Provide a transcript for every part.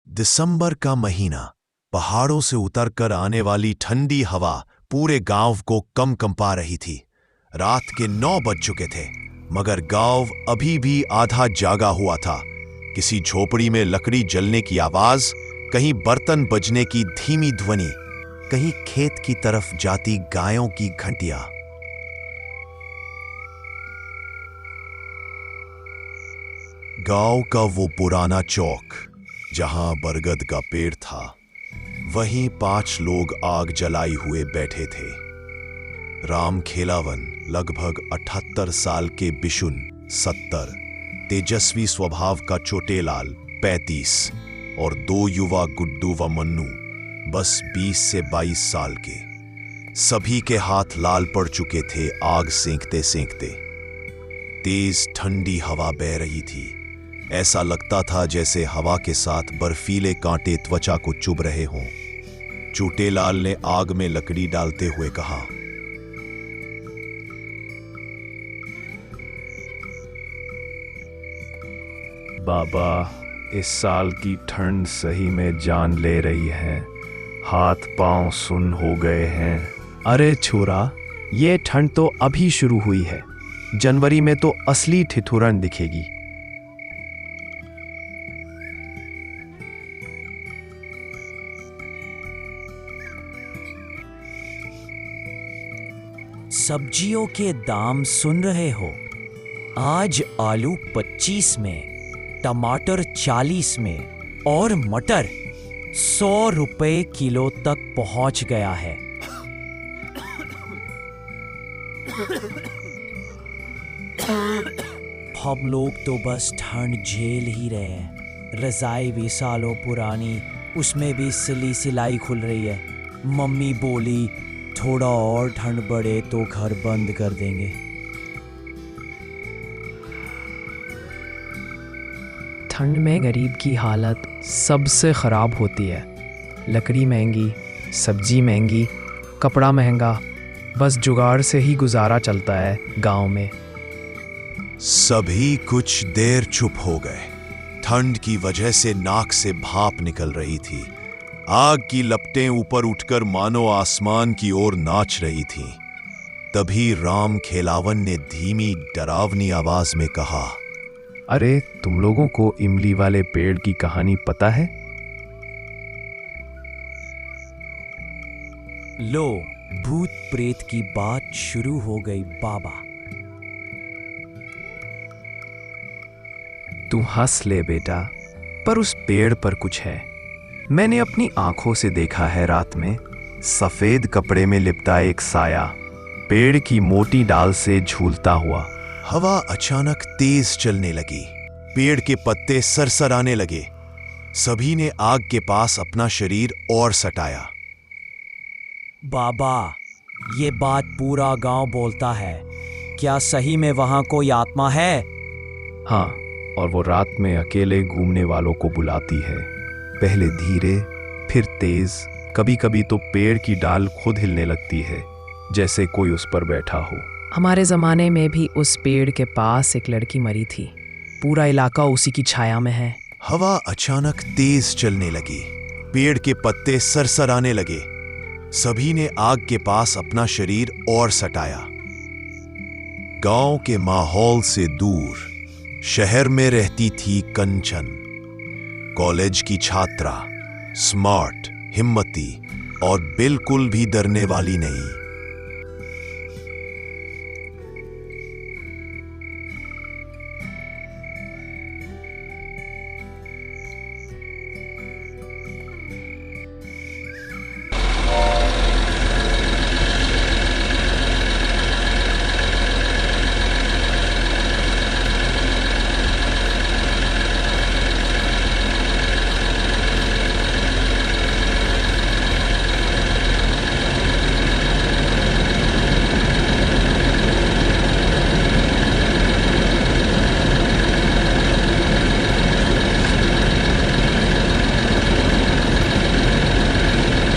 दिसंबर का महीना, पहाड़ों से उतरकर आने वाली ठंडी हवा पूरे गांव को कंपा रही थी। रात के 9 बज चुके थे, मगर गांव अभी भी आधा जागा हुआ था। किसी झोपड़ी में लकड़ी जलने की आवाज, कहीं बर्तन बजने की धीमी ध्वनि, कहीं खेत की तरफ जाती गायों की घंटियां। गांव का वो पुराना चौक, जहां बरगद का पेड़ था, वहीं 5 लोग आग जलाई हुए बैठे थे। राम खेलावन लगभग 78 साल के बिशुन 70, तेजस्वी स्वभाव का चोटेलाल 35 और 2 युवा गुड्डू व मन्नू बस 20 से 22 साल के। सभी के हाथ लाल पड़ चुके थे आग सेंकते सेंकते। तेज ठंडी हवा बह रही थी। ऐसा लगता था जैसे हवा के साथ बर्फीले कांटे त्वचा को चुभ रहे हों। चोटेलाल ने आग में लकड़ी डालते हुए कहा, बाबा, इस साल की ठंड सही में जान ले रही है। हाथ पांव सुन्न हो गए हैं। अरे छोरा, ये ठंड तो अभी शुरू हुई है। जनवरी में तो असली ठिठुरन दिखेगी। सब्जियों के दाम सुन रहे हो? आज आलू 25 में, टमाटर 40 में और मटर 100 रुपए किलो तक पहुंच गया है। हम लोग तो बस ठंड झेल ही रहे हैं। रजाई भी सालों पुरानी, उसमें भी सिली सिलाई खुल रही है। मम्मी बोली थोड़ा और ठंड बढ़े तो घर बंद कर देंगे। ठंड में गरीब की हालत सबसे ख़राब होती है। लकड़ी महंगी, सब्जी महंगी, कपड़ा महंगा, बस जुगाड़ से ही गुजारा चलता है गांव में। सभी कुछ देर चुप हो गए। ठंड की वजह से नाक से भाप निकल रही थी। आग की लपटें ऊपर उठकर मानो आसमान की ओर नाच रही थीं। तभी राम खेलावन ने धीमी डरावनी आवाज में कहा, अरे, तुम लोगों को इमली वाले पेड़ की कहानी पता है? लो, भूत प्रेत की बात शुरू हो गई बाबा। तू हंस ले बेटा, पर उस पेड़ पर कुछ है। मैंने अपनी आंखों से देखा है। रात में सफेद कपड़े में लिपटा एक साया पेड़ की मोटी डाल से झूलता हुआ। हवा अचानक तेज चलने लगी। पेड़ के पत्ते सरसराने लगे। सभी ने आग के पास अपना शरीर और सटाया। बाबा, ये बात पूरा गांव बोलता है। क्या सही में वहां कोई आत्मा है? हाँ, और वो रात में अकेले घूमने वालों को बुलाती है। पहले धीरे, फिर तेज। कभी कभी तो पेड़ की डाल खुद हिलने लगती है, जैसे कोई उस पर बैठा हो। हमारे ज़माने में भी उस पेड़ के पास एक लड़की मरी थी। पूरा इलाका उसी की छाया में है। हवा अचानक तेज चलने लगी। पेड़ के पत्ते सरसराने लगे। सभी ने आग के पास अपना शरीर और सटाया। गांव के माहौल से दूर शहर में रहती थी कंचन, कॉलेज की छात्रा, स्मार्ट, हिम्मती और बिल्कुल भी डरने वाली नहीं।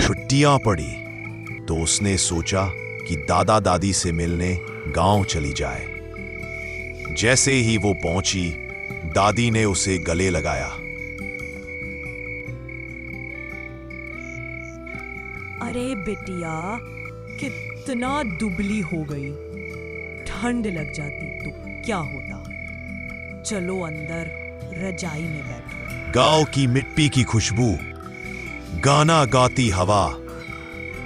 छुट्टियां पड़ी तो उसने सोचा कि दादा दादी से मिलने गांव चली जाए। जैसे ही वो पहुंची, दादी ने उसे गले लगाया। अरे बिटिया, कितना दुबली हो गई। ठंड लग जाती तो क्या होता। चलो अंदर रजाई में बैठो। गांव की मिट्टी की खुशबू, गाना गाती हवा,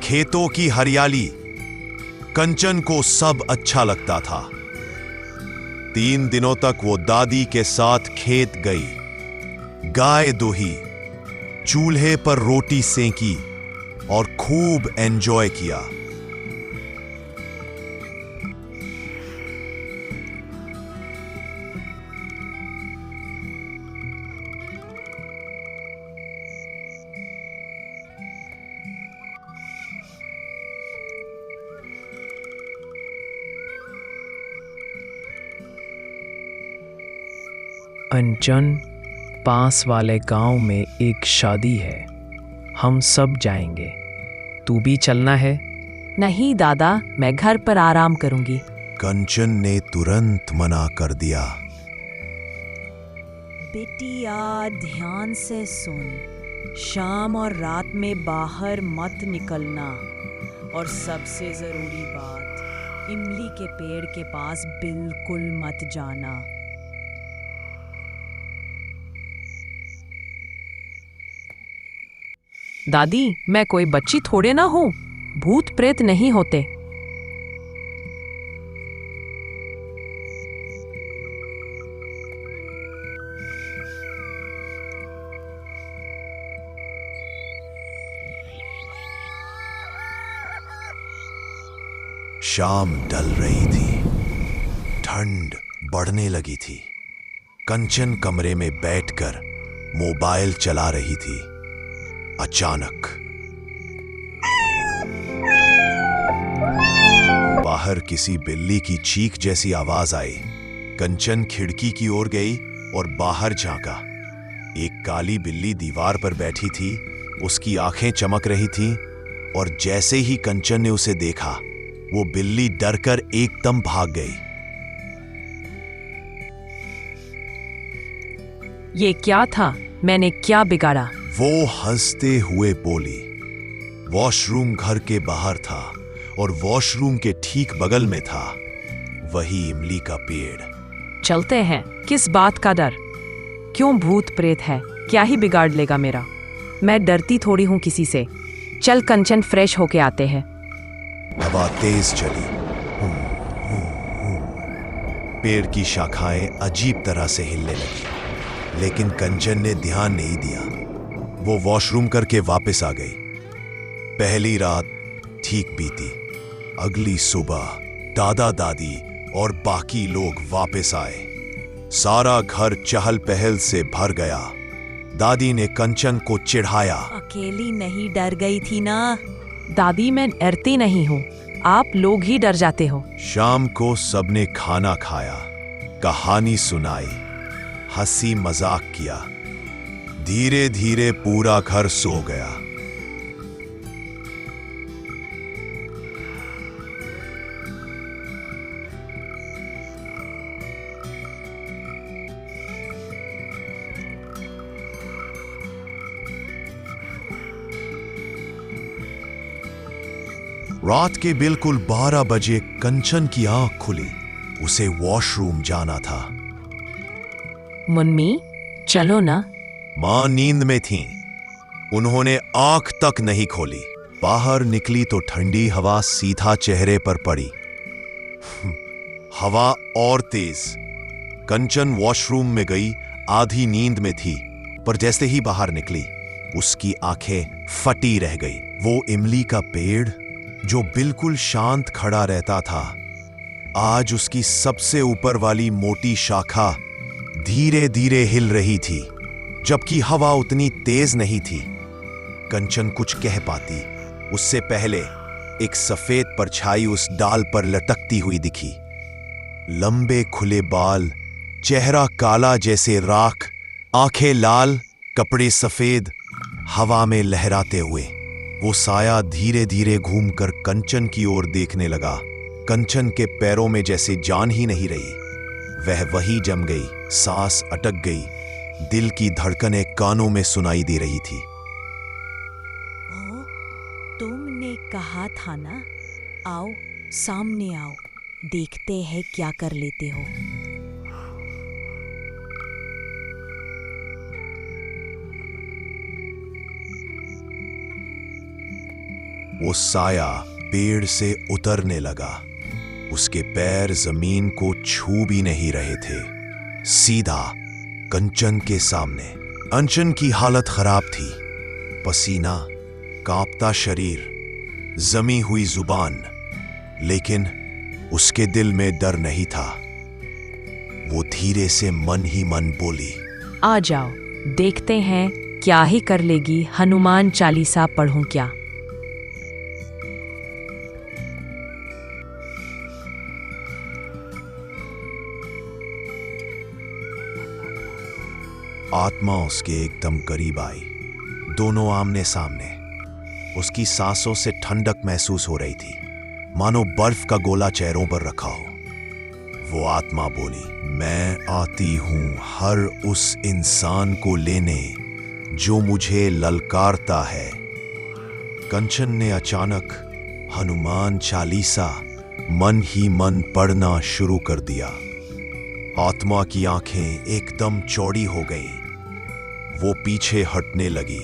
खेतों की हरियाली, कंचन को सब अच्छा लगता था। 3 दिनों तक वो दादी के साथ खेत गई, गाय दोही, चूल्हे पर रोटी सेंकी और खूब एंजॉय किया। अंचन, पास वाले गांव में एक शादी है, हम सब जाएंगे। तू भी चलना है? नहीं दादा, मैं घर पर आराम करूंगी। कंचन ने तुरंत मना कर दिया। बिटिया ध्यान से सुन, शाम और रात में बाहर मत निकलना। और सबसे जरूरी बात, इमली के पेड़ के पास बिल्कुल मत जाना। दादी, मैं कोई बच्ची थोड़े ना हूँ, भूत प्रेत नहीं होते। शाम ढल रही थी, ठंड बढ़ने लगी थी। कंचन कमरे में बैठकर मोबाइल चला रही थी। अचानक बाहर किसी बिल्ली की चीख जैसी आवाज आई। कंचन खिड़की की ओर गई और बाहर झांका। एक काली बिल्ली दीवार पर बैठी थी, उसकी आंखें चमक रही थीं और जैसे ही कंचन ने उसे देखा, वो बिल्ली डरकर एकदम भाग गई। ये क्या था? मैंने क्या बिगाड़ा? वो हंसते हुए बोली, वॉशरूम घर के बाहर था और वॉशरूम के ठीक बगल में था वही इमली का पेड़। चलते हैं, किस बात का डर? क्यों भूत प्रेत है, क्या ही बिगाड़ लेगा मेरा? मैं डरती थोड़ी हूँ किसी से। चल कंचन, फ्रेश होके आते हैं। हवा तेज चली। पेड़ की शाखाएं अजीब तरह से हिलने लगी, लेकिन कंचन ने ध्यान नहीं दिया। वो वॉशरूम करके वापस आ गई। पहली रात ठीक बीती। अगली सुबह दादा दादी और बाकी लोग वापस आए। सारा घर चहल पहल से भर गया। दादी ने कंचन को चिढ़ाया। अकेली नहीं डर गई थी ना? दादी, मैं डरती नहीं हूँ, आप लोग ही डर जाते हो। शाम को सबने खाना खाया, कहानी सुनाई, हंसी मजाक किया। धीरे धीरे पूरा घर सो गया। रात के बिल्कुल 12 बजे कंचन की आंख खुली। उसे वॉशरूम जाना था। मुन्नी, चलो ना। मां नींद में थीं। उन्होंने आंख तक नहीं खोली। बाहर निकली तो ठंडी हवा सीधा चेहरे पर पड़ी। हवा और तेज। कंचन वॉशरूम में गई, आधी नींद में थी, पर जैसे ही बाहर निकली उसकी आंखें फटी रह गई। वो इमली का पेड़ जो बिल्कुल शांत खड़ा रहता था, आज उसकी सबसे ऊपर वाली मोटी शाखा धीरे धीरे हिल रही थी, जबकि हवा उतनी तेज नहीं थी। कंचन कुछ कह पाती उससे पहले एक सफेद परछाई उस डाल पर लटकती हुई दिखी। लंबे खुले बाल, चेहरा काला जैसे राख, आंखें लाल, कपड़े सफेद, हवा में लहराते हुए वो साया धीरे धीरे घूमकर कंचन की ओर देखने लगा। कंचन के पैरों में जैसे जान ही नहीं रही। वह वही जम गई, सांस अटक गई, दिल की धड़कनें कानों में सुनाई दे रही थी। ओ, तुमने कहा था ना, आओ सामने आओ, देखते हैं क्या कर लेते हो। वो साया पेड़ से उतरने लगा। उसके पैर जमीन को छू भी नहीं रहे थे, सीधा कंचन के सामने। अंचन की हालत खराब थी, पसीना, कांपता शरीर, जमी हुई जुबान, लेकिन उसके दिल में डर नहीं था। वो धीरे से मन ही मन बोली, आ जाओ, देखते हैं क्या ही कर लेगी, हनुमान चालीसा पढ़ूं क्या। आत्मा उसके एकदम करीब आई, दोनों आमने सामने। उसकी सांसों से ठंडक महसूस हो रही थी, मानो बर्फ का गोला चेहरों पर रखा हो। वो आत्मा बोली, मैं आती हूं हर उस इंसान को लेने जो मुझे ललकारता है। कंचन ने अचानक हनुमान चालीसा मन ही मन पढ़ना शुरू कर दिया। आत्मा की आंखें एकदम चौड़ी हो गईं। वो पीछे हटने लगी।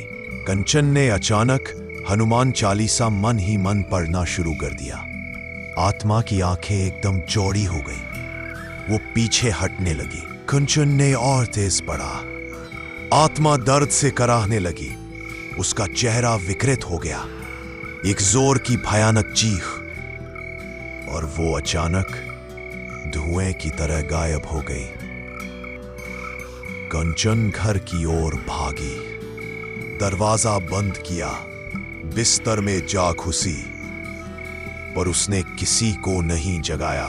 कंचन ने अचानक हनुमान चालीसा मन ही मन पढ़ना शुरू कर दिया। आत्मा की आंखें एकदम चौड़ी हो गई। वो पीछे हटने लगी। कंचन ने और तेज पढ़ा। आत्मा दर्द से कराहने लगी। उसका चेहरा विकृत हो गया, एक जोर की भयानक चीख, और वो अचानक धुएं की तरह गायब हो गई। कंचन घर की ओर भागी, दरवाजा बंद किया, बिस्तर में जा घुसी, पर उसने किसी को नहीं जगाया,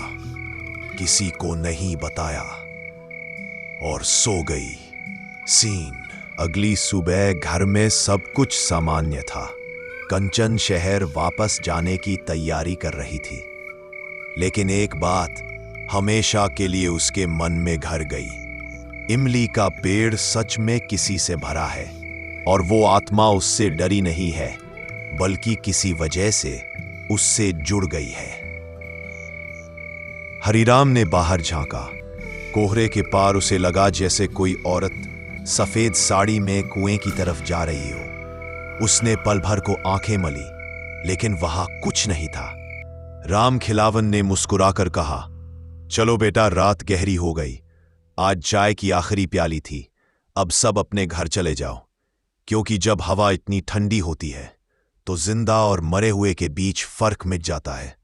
किसी को नहीं बताया, और सो गई। सीन, अगली सुबह घर में सब कुछ सामान्य था। कंचन शहर वापस जाने की तैयारी कर रही थी, लेकिन एक बात हमेशा के लिए उसके मन में घर गई। इमली का पेड़ सच में किसी से भरा है, और वो आत्मा उससे डरी नहीं है, बल्कि किसी वजह से उससे जुड़ गई है। हरिराम ने बाहर झांका। कोहरे के पार उसे लगा जैसे कोई औरत सफेद साड़ी में कुएं की तरफ जा रही हो। उसने पल भर को आंखें मली, लेकिन वहां कुछ नहीं था। राम खिलावन ने मुस्कुराकर कहा, चलो बेटा, रात गहरी हो गई, आज चाय की आखिरी प्याली थी, अब सब अपने घर चले जाओ, क्योंकि जब हवा इतनी ठंडी होती है तो जिंदा और मरे हुए के बीच फर्क मिट जाता है।